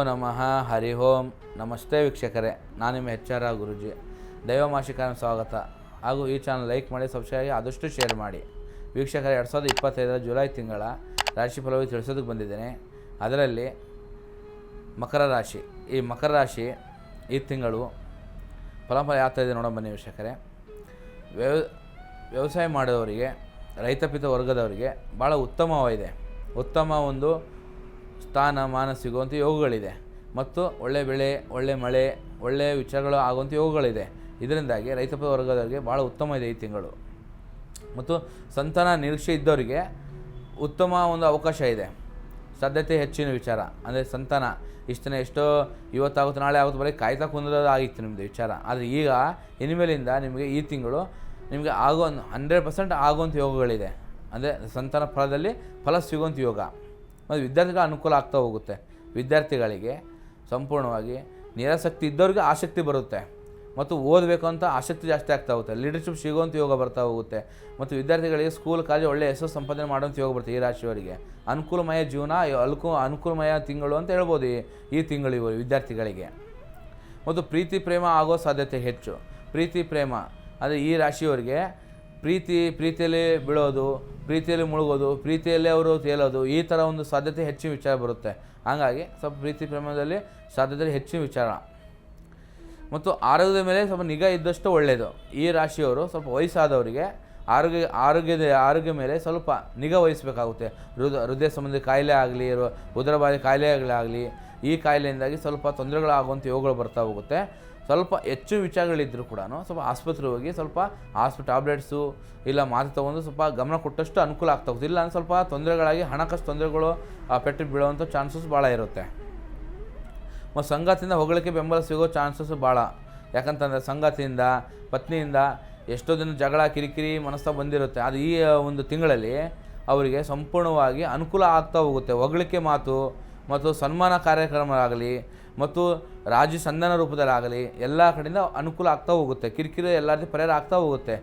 ನಮಃ ಹರಿ ಓಂ. ನಮಸ್ತೆ ವೀಕ್ಷಕರೇ, ನಾನು ನಿಮ್ಮ HR ಗುರುಜಿ. ದೈವಮಾಸಿಕನ ಸ್ವಾಗತ. ಹಾಗೂ ಈ ಚಾನಲ್ ಲೈಕ್ ಮಾಡಿ, ಸಬ್ಸ್ಕ್ರೈಬ್ ಆಗಿ ಆದಷ್ಟು ಶೇರ್ ಮಾಡಿ. ವೀಕ್ಷಕರೇ, 2025 ಜುಲೈ ತಿಂಗಳ ರಾಶಿ ಫಲವಾಗಿ ತಿಳಿಸೋದಕ್ಕೆ ಬಂದಿದ್ದೇನೆ. ಅದರಲ್ಲಿ ಮಕರ ರಾಶಿ. ಈ ಮಕರ ರಾಶಿ ಈ ತಿಂಗಳು ಫಲಾಫಲ ಯಾವ ಥರ ಇದೆ ನೋಡೋ ಬನ್ನಿ ವೀಕ್ಷಕರೇ. ವ್ಯವಸಾಯ ಮಾಡೋದವರಿಗೆ, ರೈತಪಿತ ವರ್ಗದವರಿಗೆ ಭಾಳ ಉತ್ತಮವಾಗಿದೆ. ಉತ್ತಮ ಒಂದು ಸ್ಥಾನಮಾನ ಸಿಗುವಂಥ ಯೋಗಗಳಿದೆ ಮತ್ತು ಒಳ್ಳೆ ಬೆಳೆ, ಒಳ್ಳೆ ಮಳೆ, ಒಳ್ಳೆಯ ವಿಚಾರಗಳು ಆಗುವಂಥ ಯೋಗಗಳಿದೆ. ಇದರಿಂದಾಗಿ ರೈತಪಿತ ವರ್ಗದವರಿಗೆ ಭಾಳ ಉತ್ತಮ ಇದೆ ಈ ತಿಂಗಳು. ಮತ್ತು ಸಂತಾನ ನಿರೀಕ್ಷೆ ಇದ್ದವರಿಗೆ ಉತ್ತಮ ಒಂದು ಅವಕಾಶ ಇದೆ. ಸಾಧ್ಯತೆ ಹೆಚ್ಚಿನ ವಿಚಾರ ಅಂದರೆ ಸಂತಾನ ಇಷ್ಟನೇ ಎಷ್ಟೋ ಇವತ್ತಾಗುತ್ತೆ ನಾಳೆ ಆಗುತ್ತೆ ಬರೀ ಕಾಯ್ತಾ ಕುಂದಿರೋದಾಗಿತ್ತು ನಿಮ್ಮದು ವಿಚಾರ. ಆದರೆ ಈಗ ಇನ್ಮೇಲಿಂದ ನಿಮಗೆ ಈ ತಿಂಗಳು ನಿಮಗೆ 100% ಆಗುವಂಥ ಯೋಗಗಳಿದೆ. ಅಂದರೆ ಸಂತಾನ ಫಲದಲ್ಲಿ ಫಲ ಸಿಗುವಂಥ ಯೋಗ. ಮತ್ತು ವಿದ್ಯಾರ್ಥಿಗಳ ಅನುಕೂಲ ಆಗ್ತಾ ಹೋಗುತ್ತೆ. ವಿದ್ಯಾರ್ಥಿಗಳಿಗೆ ಸಂಪೂರ್ಣವಾಗಿ ನಿರಾಸಕ್ತಿ ಇದ್ದವ್ರಿಗೆ ಆಸಕ್ತಿ ಬರುತ್ತೆ ಮತ್ತು ಓದಬೇಕು ಅಂತ ಆಸಕ್ತಿ ಜಾಸ್ತಿ ಆಗ್ತಾ ಹೋಗುತ್ತೆ. ಲೀಡರ್ಶಿಪ್ ಸಿಗುವಂಥ ಯೋಗ ಬರ್ತಾ ಹೋಗುತ್ತೆ. ಮತ್ತು ವಿದ್ಯಾರ್ಥಿಗಳಿಗೆ ಸ್ಕೂಲ್ ಕಾಲೇಜ್ ಒಳ್ಳೆಯ ಹೆಸರು ಸಂಪಾದನೆ ಮಾಡುವಂಥ ಯೋಗ ಬರುತ್ತೆ. ಈ ರಾಶಿಯವರಿಗೆ ಅನುಕೂಲಮಯ ಜೀವನ, ಅನುಕೂಲಮಯ ತಿಂಗಳು ಅಂತ ಹೇಳ್ಬೋದು ಈ ತಿಂಗಳು ಇವರು ವಿದ್ಯಾರ್ಥಿಗಳಿಗೆ. ಮತ್ತು ಪ್ರೀತಿ ಪ್ರೇಮ ಆಗೋ ಸಾಧ್ಯತೆ ಹೆಚ್ಚು. ಪ್ರೀತಿ ಪ್ರೇಮ ಅಂದರೆ ಈ ರಾಶಿಯವರಿಗೆ ಪ್ರೀತಿಯಲ್ಲಿ ಬೀಳೋದು, ಪ್ರೀತಿಯಲ್ಲಿ ಮುಳುಗೋದು, ಪ್ರೀತಿಯಲ್ಲೇ ಅವರು ತೇಲೋದು, ಈ ಥರ ಒಂದು ಸಾಧ್ಯತೆ ಹೆಚ್ಚಿನ ವಿಚಾರ ಬರುತ್ತೆ. ಹಾಗಾಗಿ ಸ್ವಲ್ಪ ಪ್ರೀತಿ ಪ್ರೇಮದಲ್ಲಿ ಸಾಧ್ಯತೆ ಹೆಚ್ಚಿನ ವಿಚಾರ. ಮತ್ತು ಆರೋಗ್ಯದ ಮೇಲೆ ಸ್ವಲ್ಪ ನಿಗಾ ಇದ್ದಷ್ಟು ಒಳ್ಳೆಯದು. ಈ ರಾಶಿಯವರು ಸ್ವಲ್ಪ ವಯಸ್ಸಾದವರಿಗೆ ಆರೋಗ್ಯ ಮೇಲೆ ಸ್ವಲ್ಪ ನಿಗಾ ವಹಿಸಬೇಕಾಗುತ್ತೆ. ಹೃದಯ ಸಂಬಂಧಿ ಕಾಯಿಲೆ ಆಗಲಿ, ಉದರಬಾಧೆ ಕಾಯಿಲೆಗಳಾಗಲಿ, ಈ ಕಾಯಿಲೆಯಿಂದಾಗಿ ಸ್ವಲ್ಪ ತೊಂದರೆಗಳಾಗುವಂಥ ಯೋಗಗಳು ಬರ್ತಾ ಹೋಗುತ್ತೆ. ಸ್ವಲ್ಪ ಹೆಚ್ಚು ವಿಚಾರಗಳಿದ್ದರೂ ಕೂಡ ಸ್ವಲ್ಪ ಆಸ್ಪತ್ರೆಗೆ ಹೋಗಿ ಸ್ವಲ್ಪ ಟ್ಯಾಬ್ಲೆಟ್ಸು ಇಲ್ಲ ಮಾತ್ರೆ ತೊಗೊಂಡು ಸ್ವಲ್ಪ ಗಮನ ಕೊಟ್ಟಷ್ಟು ಅನುಕೂಲ ಆಗ್ತಾ ಹೋಗುತ್ತೆ. ಇಲ್ಲ ಅಂದರೆ ಸ್ವಲ್ಪ ತೊಂದರೆಗಳಾಗಿ ಹಣಕಾಸು ತೊಂದರೆಗಳು ಪೆಟ್ಟು ಬೀಳುವಂಥ ಚಾನ್ಸಸ್ ಭಾಳ ಇರುತ್ತೆ. ಮತ್ತು ಸಂಗಾತಿಯಿಂದ ಹೊಗಳಿಕೆ ಬೆಂಬಲ ಸಿಗೋ ಚಾನ್ಸಸ್ ಭಾಳ. ಯಾಕಂತಂದರೆ ಸಂಗಾತಿಯಿಂದ, ಪತ್ನಿಯಿಂದ ಎಷ್ಟೋ ದಿನ ಜಗಳ, ಕಿರಿಕಿರಿ ಮನಸ್ತಾಪ ಬಂದಿರುತ್ತೆ. ಅದು ಈ ಒಂದು ತಿಂಗಳಲ್ಲಿ ಅವರಿಗೆ ಸಂಪೂರ್ಣವಾಗಿ ಅನುಕೂಲ ಆಗ್ತಾ ಹೋಗುತ್ತೆ. ಹೊಗಳಿಕೆ ಮಾತು ಮತ್ತು ಸನ್ಮಾನ ಕಾರ್ಯಕ್ರಮಗಳಾಗಲಿ ಮತ್ತು ರಾಜಿ ಸಂಧಾನ ರೂಪದಲ್ಲಾಗಲಿ ಎಲ್ಲ ಕಡೆಯಿಂದ ಅನುಕೂಲ ಆಗ್ತಾ ಹೋಗುತ್ತೆ. ಕಿರಿಕಿರಿ ಎಲ್ಲ ರೀತಿ ಪರಿಹಾರ ಆಗ್ತಾ ಹೋಗುತ್ತೆ.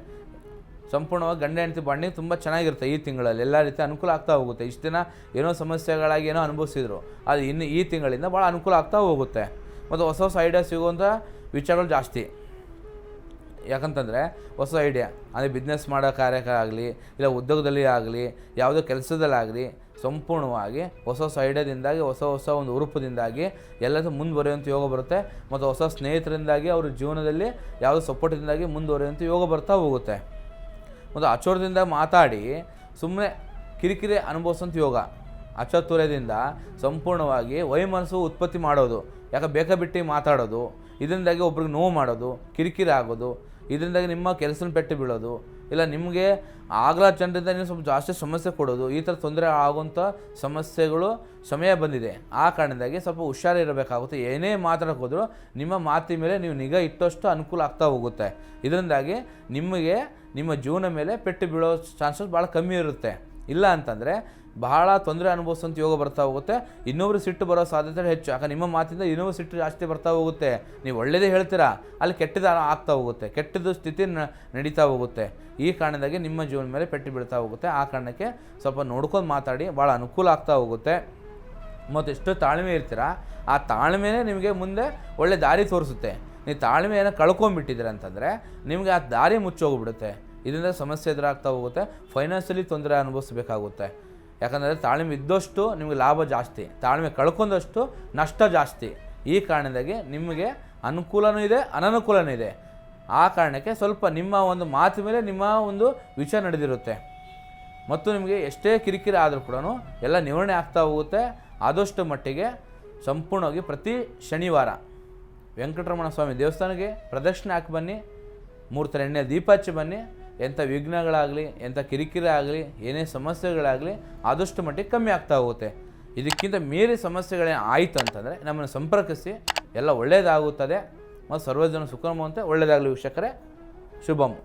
ಸಂಪೂರ್ಣವಾಗಿ ಗಂಡ ಹೆಂಡತಿ ಬಾಂಡಿಂಗ್ ತುಂಬ ಚೆನ್ನಾಗಿರುತ್ತೆ ಈ ತಿಂಗಳಲ್ಲಿ. ಎಲ್ಲ ರೀತಿ ಅನುಕೂಲ ಆಗ್ತಾ ಹೋಗುತ್ತೆ. ಇಷ್ಟು ದಿನ ಏನೋ ಸಮಸ್ಯೆಗಳಾಗಿ ಏನೋ ಅನುಭವಿಸಿದ್ರು, ಅದು ಇನ್ನು ಈ ತಿಂಗಳಿಂದ ಭಾಳ ಅನುಕೂಲ ಆಗ್ತಾ ಹೋಗುತ್ತೆ. ಮತ್ತು ಹೊಸ ಐಡಿಯಾ ಸಿಗುವಂಥ ವಿಚಾರಗಳು ಜಾಸ್ತಿ. ಯಾಕಂತಂದರೆ ಹೊಸ ಐಡಿಯಾ ಅಂದರೆ ಬಿಸ್ನೆಸ್ ಮಾಡೋ ಕಾರ್ಯಕ್ಕಾಗಲಿ, ಇಲ್ಲ ಉದ್ಯೋಗದಲ್ಲಿ ಆಗಲಿ, ಯಾವುದೋ ಕೆಲಸದಲ್ಲಾಗಲಿ ಸಂಪೂರ್ಣವಾಗಿ ಹೊಸ ಐಡಿಯಾದಿಂದಾಗಿ, ಹೊಸ ಒಂದು ಉರುಪದಿಂದಾಗಿ ಎಲ್ಲದೂ ಮುಂದುವರಿಯುವಂಥ ಯೋಗ ಬರುತ್ತೆ. ಮತ್ತು ಹೊಸ ಸ್ನೇಹಿತರಿಂದಾಗಿ ಅವ್ರ ಜೀವನದಲ್ಲಿ ಯಾವುದೋ ಸಪೋರ್ಟಿಂದಾಗಿ ಮುಂದುವರಿಯುವಂಥ ಯೋಗ ಬರ್ತಾ ಹೋಗುತ್ತೆ. ಮತ್ತು ಅಚಾತುರ್ಯದಿಂದ ಮಾತಾಡಿ ಸುಮ್ಮನೆ ಕಿರಿಕಿರಿ ಅನುಭವಿಸೋಂಥ ಯೋಗ. ಅಚಾತುರ್ಯದಿಂದ ಸಂಪೂರ್ಣವಾಗಿ ವೈಮನಸ್ಸು ಉತ್ಪತ್ತಿ ಮಾಡೋದು, ಬೇಕಾಬಿಟ್ಟು ಮಾತಾಡೋದು, ಇದರಿಂದಾಗಿ ಒಬ್ರಿಗೆ ನೋವು ಮಾಡೋದು, ಕಿರಿಕಿರಿ ಆಗೋದು, ಇದರಿಂದಾಗಿ ನಿಮ್ಮ ಕೆಲಸನ ಪೆಟ್ಟು ಬೀಳೋದು, ಇಲ್ಲ ನಿಮಗೆ ಆಗಲ ಜನರಿಂದ ನೀವು ಸ್ವಲ್ಪ ಜಾಸ್ತಿ ಸಮಸ್ಯೆ ಕೊಡೋದು, ಈ ಥರ ತೊಂದರೆ ಆಗುವಂಥ ಸಮಸ್ಯೆಗಳು ಸಮಯ ಬಂದಿದೆ. ಆ ಕಾರಣದಿಂದಾಗಿ ಸ್ವಲ್ಪ ಹುಷಾರಿರಬೇಕಾಗುತ್ತೆ. ಏನೇ ಮಾತಾಡೋಕೆ ಹೋದರೂ ನಿಮ್ಮ ಮಾತಿನ ಮೇಲೆ ನೀವು ನಿಗಾ ಇಟ್ಟಷ್ಟು ಅನುಕೂಲ ಆಗ್ತಾ ಹೋಗುತ್ತೆ. ಇದರಿಂದಾಗಿ ನಿಮಗೆ ನಿಮ್ಮ ಜೀವನ ಮೇಲೆ ಪೆಟ್ಟು ಬೀಳೋ ಚಾನ್ಸಸ್ ಭಾಳ ಕಮ್ಮಿ ಇರುತ್ತೆ. ಇಲ್ಲ ಅಂತಂದರೆ ಬಹಳ ತೊಂದರೆ ಅನುಭವಿಸೋಂಥ ಯೋಗ ಬರ್ತಾ ಹೋಗುತ್ತೆ. ಇನ್ನೊಬ್ರು ಸಿಟ್ಟು ಬರೋ ಸಾಧ್ಯತೆ ಹೆಚ್ಚು. ಯಾಕಂದ್ರೆ ನಿಮ್ಮ ಮಾತಿಂದ ಇನ್ನೊಬ್ರು ಸಿಟ್ಟು ಜಾಸ್ತಿ ಬರ್ತಾ ಹೋಗುತ್ತೆ. ನೀವು ಒಳ್ಳೆಯದೇ ಹೇಳ್ತೀರಾ, ಅಲ್ಲಿ ಕೆಟ್ಟದ್ದು ಆಗ್ತಾ ಹೋಗುತ್ತೆ, ಕೆಟ್ಟದ್ದು ಸ್ಥಿತಿ ನಡೀತಾ ಹೋಗುತ್ತೆ. ಈ ಕಾರಣದಾಗಿ ನಿಮ್ಮ ಜೀವನ ಮೇಲೆ ಪೆಟ್ಟು ಬೀಳ್ತಾ ಹೋಗುತ್ತೆ. ಆ ಕಾರಣಕ್ಕೆ ಸ್ವಲ್ಪ ನೋಡ್ಕೊಂಡು ಮಾತಾಡಿ, ಭಾಳ ಅನುಕೂಲ ಆಗ್ತಾ ಹೋಗುತ್ತೆ. ಮತ್ತು ಎಷ್ಟು ತಾಳ್ಮೆ ಇರ್ತೀರ, ಆ ತಾಳ್ಮೆನೇ ನಿಮಗೆ ಮುಂದೆ ಒಳ್ಳೆ ದಾರಿ ತೋರಿಸುತ್ತೆ. ನೀವು ತಾಳ್ಮೆಯನ್ನು ಕಳ್ಕೊಂಡ್ಬಿಟ್ಟಿದ್ದೀರ ಅಂತಂದರೆ ನಿಮಗೆ ಆ ದಾರಿ ಮುಚ್ಚೋಗ್ಬಿಡುತ್ತೆ. ಇದರಿಂದ ಸಮಸ್ಯೆ ಎದುರಾಗ್ತಾ ಹೋಗುತ್ತೆ. ಫೈನಾನ್ಷಿಯಲಿ ತೊಂದರೆ ಅನುಭವಿಸಬೇಕಾಗುತ್ತೆ. ಯಾಕಂದರೆ ತಾಳ್ಮೆ ಇದ್ದಷ್ಟು ನಿಮಗೆ ಲಾಭ ಜಾಸ್ತಿ, ತಾಳ್ಮೆ ಕಳ್ಕೊಂಡಷ್ಟು ನಷ್ಟ ಜಾಸ್ತಿ. ಈ ಕಾರಣದಾಗಿ ನಿಮಗೆ ಅನುಕೂಲನೂ ಇದೆ, ಅನನುಕೂಲನೂ ಇದೆ. ಆ ಕಾರಣಕ್ಕೆ ಸ್ವಲ್ಪ ನಿಮ್ಮ ಒಂದು ಮಾತು ಮೇಲೆ ನಿಮ್ಮ ಒಂದು ವಿಚಾರ ನಡೆದಿರುತ್ತೆ. ಮತ್ತು ನಿಮಗೆ ಎಷ್ಟೇ ಕಿರಿಕಿರಿ ಆದರೂ ಕೂಡ ಎಲ್ಲ ನಿವಾರಣೆ ಆಗ್ತಾ ಹೋಗುತ್ತೆ. ಆದಷ್ಟು ಮಟ್ಟಿಗೆ ಸಂಪೂರ್ಣವಾಗಿ ಪ್ರತಿ ಶನಿವಾರ ವೆಂಕಟರಮಣ ಸ್ವಾಮಿ ದೇವಸ್ಥಾನಕ್ಕೆ ಪ್ರದಕ್ಷಿಣೆ ಹಾಕಿ ಬನ್ನಿ. 3 ಥರ ಎಣ್ಣೆ ದೀಪ ಹಚ್ಚಿ ಬನ್ನಿ. ಎಂಥ ವಿಘ್ನಗಳಾಗಲಿ, ಎಂಥ ಕಿರಿಕಿರಿ ಆಗಲಿ, ಏನೇ ಸಮಸ್ಯೆಗಳಾಗಲಿ ಆದಷ್ಟು ಮಟ್ಟಿಗೆ ಕಮ್ಮಿ ಆಗ್ತಾ ಹೋಗುತ್ತೆ. ಇದಕ್ಕಿಂತ ಮೀರಿ ಸಮಸ್ಯೆಗಳೇನು ಆಯಿತು ಅಂತಂದರೆ ನಮ್ಮನ್ನು ಸಂಪರ್ಕಿಸಿ, ಎಲ್ಲ ಒಳ್ಳೆಯದಾಗುತ್ತದೆ. ಮತ್ತು ಸರ್ವಜನ ಸುಖಮಂತೆ ಒಳ್ಳೆಯದಾಗಲಿ ವೀಕ್ಷಕರೇ. ಶುಭಂ.